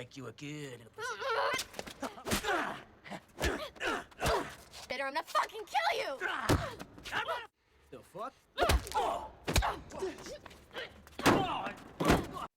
make you a good. Better I'm gonna fucking kill you! The fuck?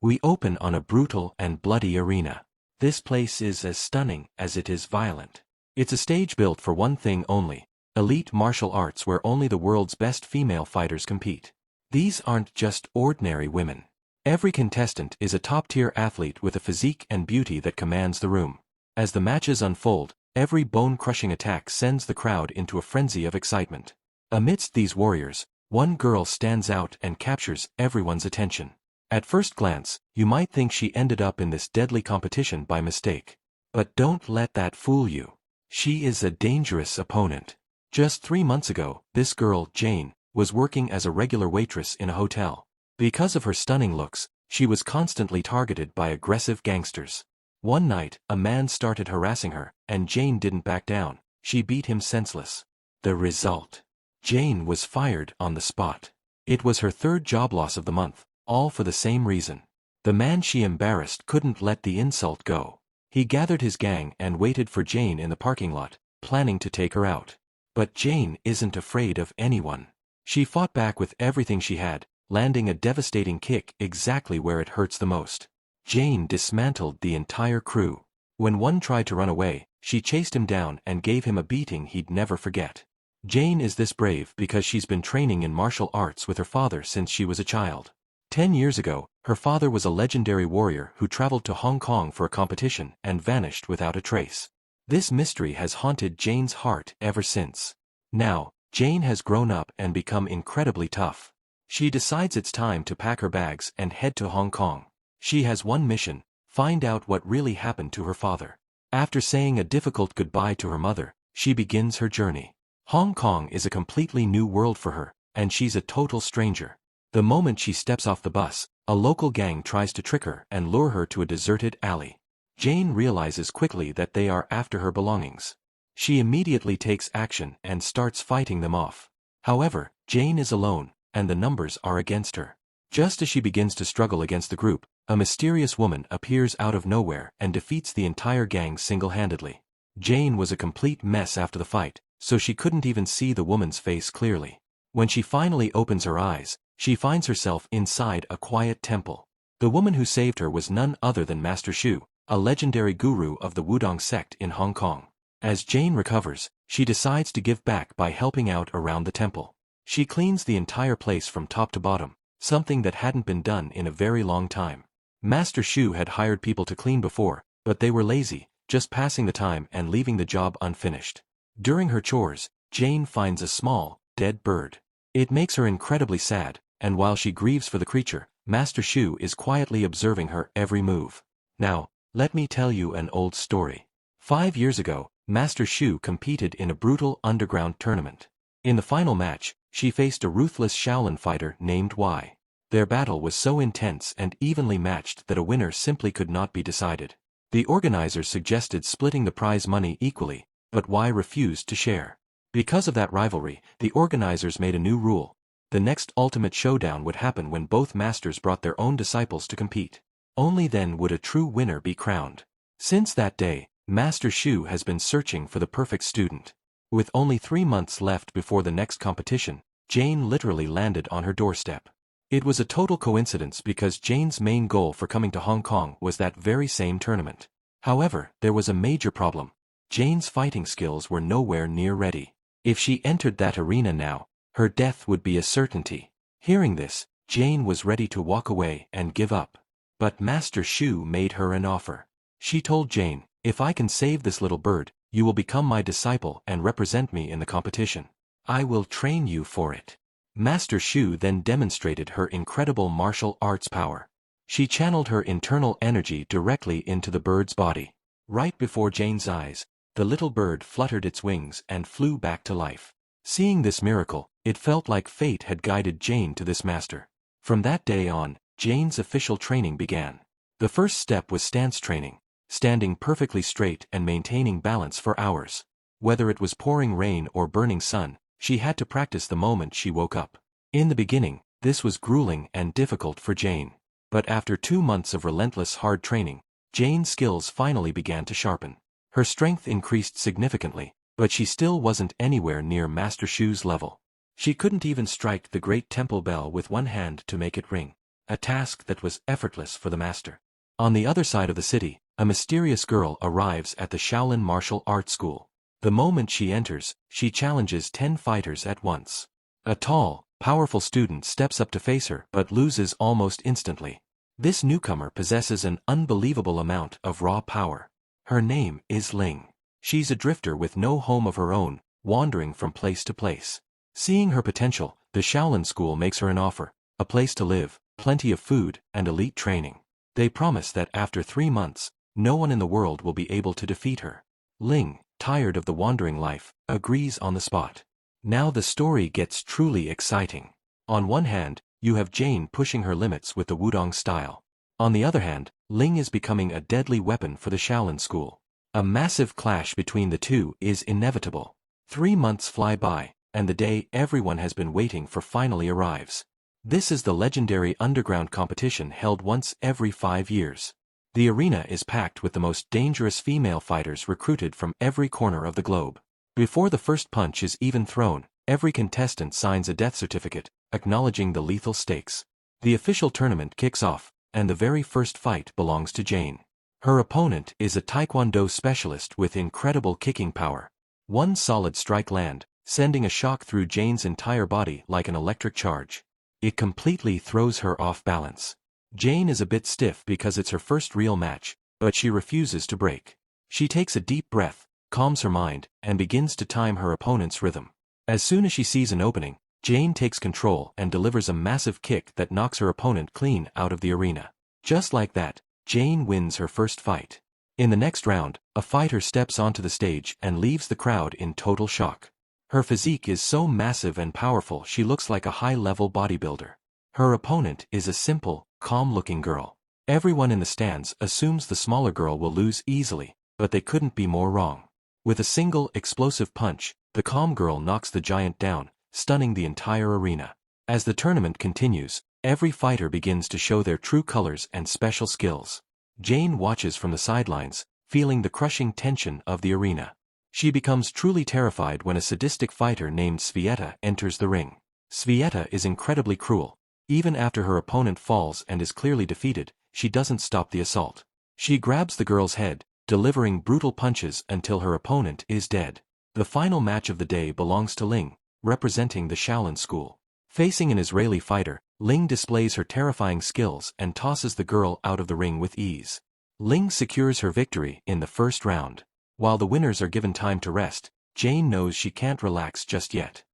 We open on a brutal and bloody arena. This place is as stunning as it is violent. It's a stage built for one thing only: elite martial arts where only the world's best female fighters compete. These aren't just ordinary women. Every contestant is a top-tier athlete with a physique and beauty that commands the room. As the matches unfold, every bone-crushing attack sends the crowd into a frenzy of excitement. Amidst these warriors, one girl stands out and captures everyone's attention. At first glance, you might think she ended up in this deadly competition by mistake. But don't let that fool you. She is a dangerous opponent. Just 3 months ago, this girl, Jane, was working as a regular waitress in a hotel. Because of her stunning looks, she was constantly targeted by aggressive gangsters. One night, a man started harassing her, and Jane didn't back down. She beat him senseless. The result: Jane was fired on the spot. It was her 3rd job loss of the month, all for the same reason. The man she embarrassed couldn't let the insult go. He gathered his gang and waited for Jane in the parking lot, planning to take her out. But Jane isn't afraid of anyone. She fought back with everything she had, landing a devastating kick exactly where it hurts the most. Jane dismantled the entire crew. When one tried to run away, she chased him down and gave him a beating he'd never forget. Jane is this brave because she's been training in martial arts with her father since she was a child. 10 years ago, her father was a legendary warrior who traveled to Hong Kong for a competition and vanished without a trace. This mystery has haunted Jane's heart ever since. Now, Jane has grown up and become incredibly tough. She decides it's time to pack her bags and head to Hong Kong. She has one mission: find out what really happened to her father. After saying a difficult goodbye to her mother, she begins her journey. Hong Kong is a completely new world for her, and she's a total stranger. The moment she steps off the bus, a local gang tries to trick her and lure her to a deserted alley. Jane realizes quickly that they are after her belongings. She immediately takes action and starts fighting them off. However, Jane is alone, and the numbers are against her. Just as she begins to struggle against the group, a mysterious woman appears out of nowhere and defeats the entire gang single-handedly. Jane was a complete mess after the fight, so she couldn't even see the woman's face clearly. When she finally opens her eyes, she finds herself inside a quiet temple. The woman who saved her was none other than Master Shu, a legendary guru of the Wudong sect in Hong Kong. As Jane recovers, she decides to give back by helping out around the temple. She cleans the entire place from top to bottom, something that hadn't been done in a very long time. Master Shu had hired people to clean before, but they were lazy, just passing the time and leaving the job unfinished. During her chores, Jane finds a small, dead bird. It makes her incredibly sad, and while she grieves for the creature, Master Shu is quietly observing her every move. Now, let me tell you an old story. 5 years ago, Master Shu competed in a brutal underground tournament. In the final match, she faced a ruthless Shaolin fighter named Wai. Their battle was so intense and evenly matched that a winner simply could not be decided. The organizers suggested splitting the prize money equally, but Wai refused to share. Because of that rivalry, the organizers made a new rule. The next ultimate showdown would happen when both masters brought their own disciples to compete. Only then would a true winner be crowned. Since that day, Master Shu has been searching for the perfect student. With only 3 months left before the next competition, Jane literally landed on her doorstep. It was a total coincidence because Jane's main goal for coming to Hong Kong was that very same tournament. However, there was a major problem. Jane's fighting skills were nowhere near ready. If she entered that arena now, her death would be a certainty. Hearing this, Jane was ready to walk away and give up. But Master Shu made her an offer. She told Jane, "If I can save this little bird, you will become my disciple and represent me in the competition. I will train you for it." Master Shu then demonstrated her incredible martial arts power. She channeled her internal energy directly into the bird's body. Right before Jane's eyes, the little bird fluttered its wings and flew back to life. Seeing this miracle, it felt like fate had guided Jane to this master. From that day on, Jane's official training began. The first step was stance training, standing perfectly straight and maintaining balance for hours. Whether it was pouring rain or burning sun, she had to practice the moment she woke up. In the beginning, this was grueling and difficult for Jane. But after 2 months of relentless hard training, Jane's skills finally began to sharpen. Her strength increased significantly, but she still wasn't anywhere near Master Shu's level. She couldn't even strike the great temple bell with one hand to make it ring, a task that was effortless for the master. On the other side of the city, a mysterious girl arrives at the Shaolin Martial Arts School. The moment she enters, she challenges 10 fighters at once. A tall, powerful student steps up to face her but loses almost instantly. This newcomer possesses an unbelievable amount of raw power. Her name is Ling. She's a drifter with no home of her own, wandering from place to place. Seeing her potential, the Shaolin School makes her an offer, a place to live, plenty of food, and elite training. They promise that after 3 months, no one in the world will be able to defeat her. Ling, tired of the wandering life, agrees on the spot. Now the story gets truly exciting. On one hand, you have Jane pushing her limits with the Wudong style. On the other hand, Ling is becoming a deadly weapon for the Shaolin School. A massive clash between the two is inevitable. 3 months fly by, and the day everyone has been waiting for finally arrives. This is the legendary underground competition held once every 5 years. The arena is packed with the most dangerous female fighters recruited from every corner of the globe. Before the first punch is even thrown, every contestant signs a death certificate, acknowledging the lethal stakes. The official tournament kicks off, and the very first fight belongs to Jane. Her opponent is a taekwondo specialist with incredible kicking power. One solid strike lands, sending a shock through Jane's entire body like an electric charge. It completely throws her off balance. Jane is a bit stiff because it's her first real match, but she refuses to break. She takes a deep breath, calms her mind, and begins to time her opponent's rhythm. As soon as she sees an opening, Jane takes control and delivers a massive kick that knocks her opponent clean out of the arena. Just like that, Jane wins her first fight. In the next round, a fighter steps onto the stage and leaves the crowd in total shock. Her physique is so massive and powerful she looks like a high-level bodybuilder. Her opponent is a simple, calm-looking girl. Everyone in the stands assumes the smaller girl will lose easily, but they couldn't be more wrong. With a single explosive punch, the calm girl knocks the giant down, stunning the entire arena. As the tournament continues, every fighter begins to show their true colors and special skills. Jane watches from the sidelines, feeling the crushing tension of the arena. She becomes truly terrified when a sadistic fighter named Svieta enters the ring. Svieta is incredibly cruel. Even after her opponent falls and is clearly defeated, she doesn't stop the assault. She grabs the girl's head, delivering brutal punches until her opponent is dead. The final match of the day belongs to Ling, representing the Shaolin School. Facing an Israeli fighter, Ling displays her terrifying skills and tosses the girl out of the ring with ease. Ling secures her victory in the first round. While the winners are given time to rest, Jane knows she can't relax just yet.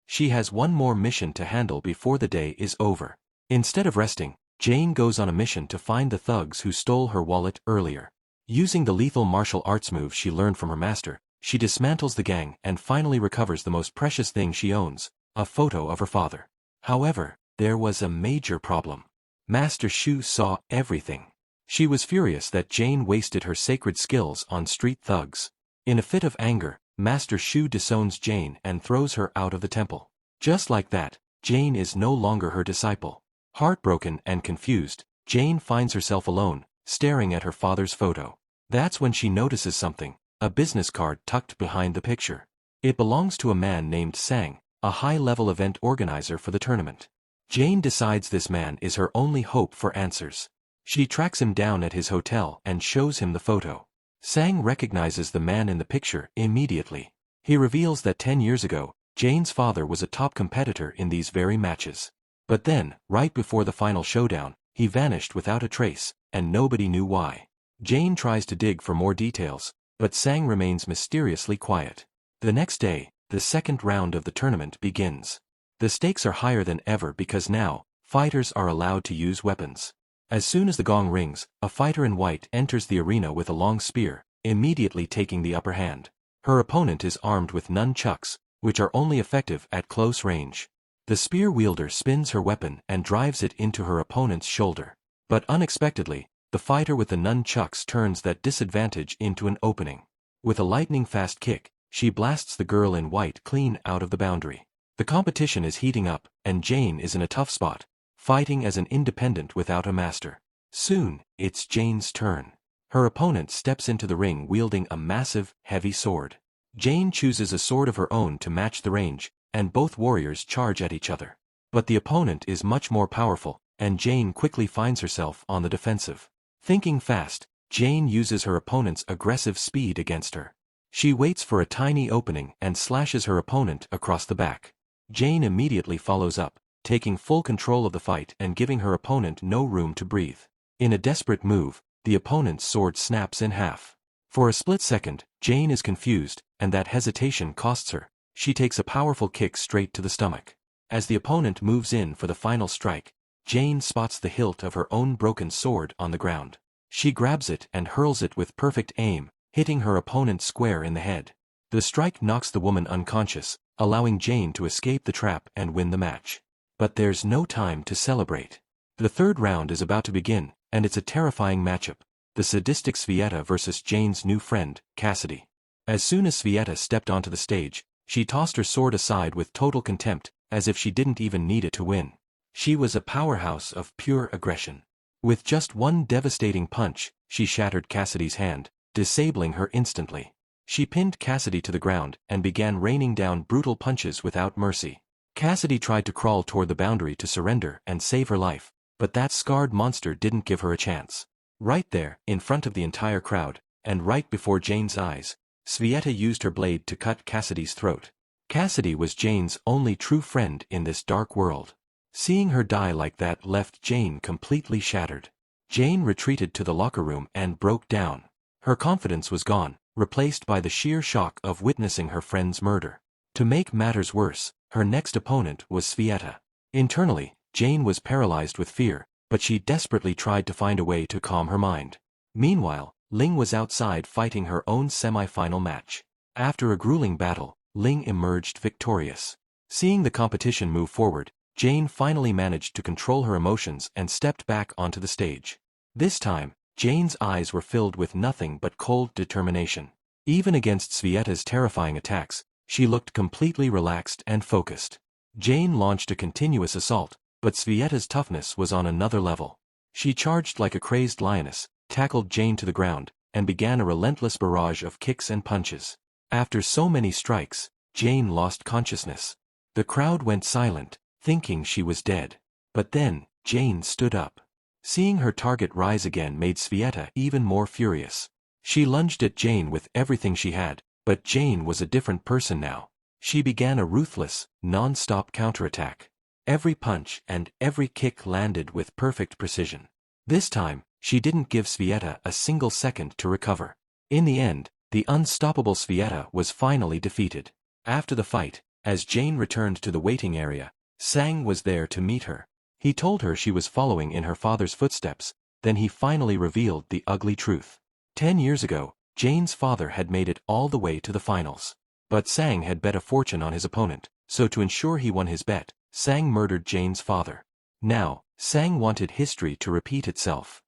She has one more mission to handle before the day is over. Instead of resting, Jane goes on a mission to find the thugs who stole her wallet earlier. Using the lethal martial arts move she learned from her master, she dismantles the gang and finally recovers the most precious thing she owns, a photo of her father. However, there was a major problem. Master Shu saw everything. She was furious that Jane wasted her sacred skills on street thugs. In a fit of anger, Master Shu disowns Jane and throws her out of the temple. Just like that, Jane is no longer her disciple. Heartbroken and confused, Jane finds herself alone, staring at her father's photo. That's when she notices something, a business card tucked behind the picture. It belongs to a man named Sang, a high-level event organizer for the tournament. Jane decides this man is her only hope for answers. She tracks him down at his hotel and shows him the photo. Sang recognizes the man in the picture immediately. He reveals that 10 years ago, Jane's father was a top competitor in these very matches. But then, right before the final showdown, he vanished without a trace, and nobody knew why. Jane tries to dig for more details, but Sang remains mysteriously quiet. The next day, the second round of the tournament begins. The stakes are higher than ever because now, fighters are allowed to use weapons. As soon as the gong rings, a fighter in white enters the arena with a long spear, immediately taking the upper hand. Her opponent is armed with nunchucks, which are only effective at close range. The spear wielder spins her weapon and drives it into her opponent's shoulder. But unexpectedly, the fighter with the nunchucks turns that disadvantage into an opening. With a lightning-fast kick, she blasts the girl in white clean out of the boundary. The competition is heating up, and Jane is in a tough spot, fighting as an independent without a master. Soon, it's Jane's turn. Her opponent steps into the ring wielding a massive, heavy sword. Jane chooses a sword of her own to match the range, and both warriors charge at each other. But the opponent is much more powerful, and Jane quickly finds herself on the defensive. Thinking fast, Jane uses her opponent's aggressive speed against her. She waits for a tiny opening and slashes her opponent across the back. Jane immediately follows up, taking full control of the fight and giving her opponent no room to breathe. In a desperate move, the opponent's sword snaps in half. For a split second, Jane is confused, and that hesitation costs her. She takes a powerful kick straight to the stomach. As the opponent moves in for the final strike, Jane spots the hilt of her own broken sword on the ground. She grabs it and hurls it with perfect aim, hitting her opponent square in the head. The strike knocks the woman unconscious, allowing Jane to escape the trap and win the match. But there's no time to celebrate. The third round is about to begin, and it's a terrifying matchup. The sadistic Svieta versus Jane's new friend, Cassidy. As soon as Svieta stepped onto the stage, she tossed her sword aside with total contempt, as if she didn't even need it to win. She was a powerhouse of pure aggression. With just one devastating punch, she shattered Cassidy's hand, disabling her instantly. She pinned Cassidy to the ground and began raining down brutal punches without mercy. Cassidy tried to crawl toward the boundary to surrender and save her life, but that scarred monster didn't give her a chance. Right there, in front of the entire crowd, and right before Jane's eyes, Svieta used her blade to cut Cassidy's throat. Cassidy was Jane's only true friend in this dark world. Seeing her die like that left Jane completely shattered. Jane retreated to the locker room and broke down. Her confidence was gone, replaced by the sheer shock of witnessing her friend's murder. To make matters worse, her next opponent was Svieta. Internally, Jane was paralyzed with fear, but she desperately tried to find a way to calm her mind. Meanwhile, Ling was outside fighting her own semi-final match. After a grueling battle, Ling emerged victorious. Seeing the competition move forward, Jane finally managed to control her emotions and stepped back onto the stage. This time, Jane's eyes were filled with nothing but cold determination. Even against Svieta's terrifying attacks, she looked completely relaxed and focused. Jane launched a continuous assault, but Svieta's toughness was on another level. She charged like a crazed lioness, tackled Jane to the ground, and began a relentless barrage of kicks and punches. After so many strikes, Jane lost consciousness. The crowd went silent, thinking she was dead. But then, Jane stood up. Seeing her target rise again made Svieta even more furious. She lunged at Jane with everything she had, but Jane was a different person now. She began a ruthless, non-stop counterattack. Every punch and every kick landed with perfect precision. This time, she didn't give Svieta a single second to recover. In the end, the unstoppable Svieta was finally defeated. After the fight, as Jane returned to the waiting area, Sang was there to meet her. He told her she was following in her father's footsteps, then he finally revealed the ugly truth. 10 years ago, Jane's father had made it all the way to the finals. But Sang had bet a fortune on his opponent, so to ensure he won his bet, Sang murdered Jane's father. Now, Sang wanted history to repeat itself.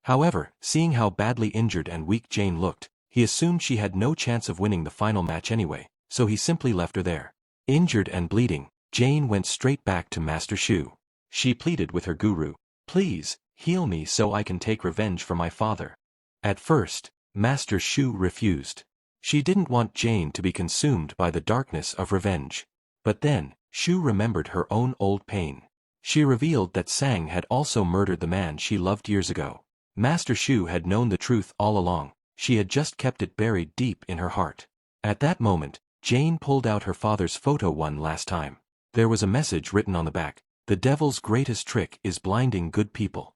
However, seeing how badly injured and weak Jane looked, he assumed she had no chance of winning the final match anyway, so he simply left her there. Injured and bleeding, Jane went straight back to Master Shu. She pleaded with her guru, "Please, heal me so I can take revenge for my father." At first, Master Shu refused. She didn't want Jane to be consumed by the darkness of revenge. But then, Shu remembered her own old pain. She revealed that Sang had also murdered the man she loved years ago. Master Shu had known the truth all along, she had just kept it buried deep in her heart. At that moment, Jane pulled out her father's photo one last time. There was a message written on the back, "The devil's greatest trick is blinding good people."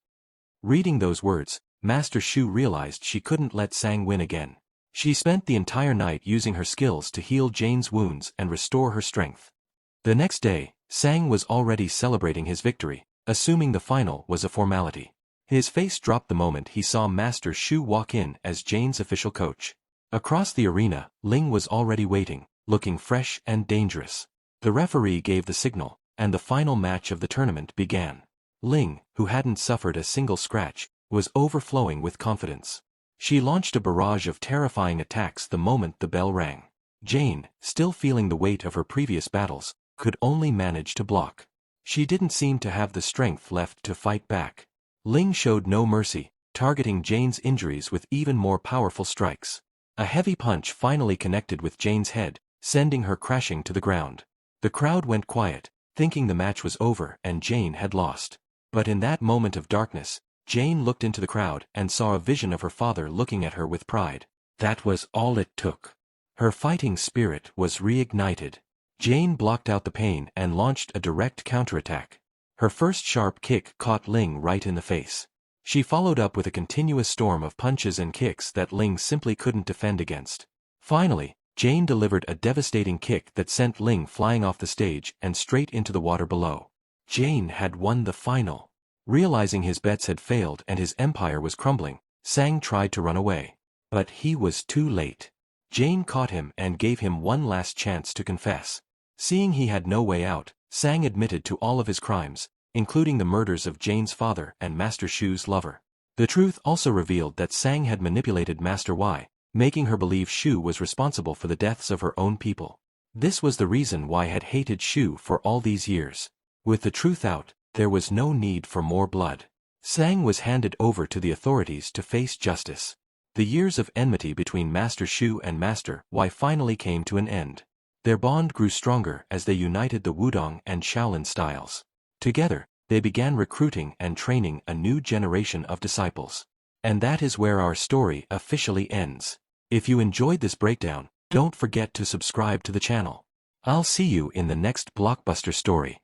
Reading those words, Master Shu realized she couldn't let Sang win again. She spent the entire night using her skills to heal Jane's wounds and restore her strength. The next day, Sang was already celebrating his victory, assuming the final was a formality. His face dropped the moment he saw Master Shu walk in as Jane's official coach. Across the arena, Ling was already waiting, looking fresh and dangerous. The referee gave the signal, and the final match of the tournament began. Ling, who hadn't suffered a single scratch, was overflowing with confidence. She launched a barrage of terrifying attacks the moment the bell rang. Jane, still feeling the weight of her previous battles, could only manage to block. She didn't seem to have the strength left to fight back. Ling showed no mercy, targeting Jane's injuries with even more powerful strikes. A heavy punch finally connected with Jane's head, sending her crashing to the ground. The crowd went quiet, thinking the match was over and Jane had lost. But in that moment of darkness, Jane looked into the crowd and saw a vision of her father looking at her with pride. That was all it took. Her fighting spirit was reignited. Jane blocked out the pain and launched a direct counterattack. Her first sharp kick caught Ling right in the face. She followed up with a continuous storm of punches and kicks that Ling simply couldn't defend against. Finally, Jane delivered a devastating kick that sent Ling flying off the stage and straight into the water below. Jane had won the final. Realizing his bets had failed and his empire was crumbling, Sang tried to run away. But he was too late. Jane caught him and gave him one last chance to confess. Seeing he had no way out, Sang admitted to all of his crimes, including the murders of Jane's father and Master Shu's lover. The truth also revealed that Sang had manipulated Master Y, making her believe Shu was responsible for the deaths of her own people. This was the reason Y had hated Shu for all these years. With the truth out, there was no need for more blood. Sang was handed over to the authorities to face justice. The years of enmity between Master Shu and Master Y finally came to an end. Their bond grew stronger as they united the Wudong and Shaolin styles. Together, they began recruiting and training a new generation of disciples. And that is where our story officially ends. If you enjoyed this breakdown, don't forget to subscribe to the channel. I'll see you in the next blockbuster story.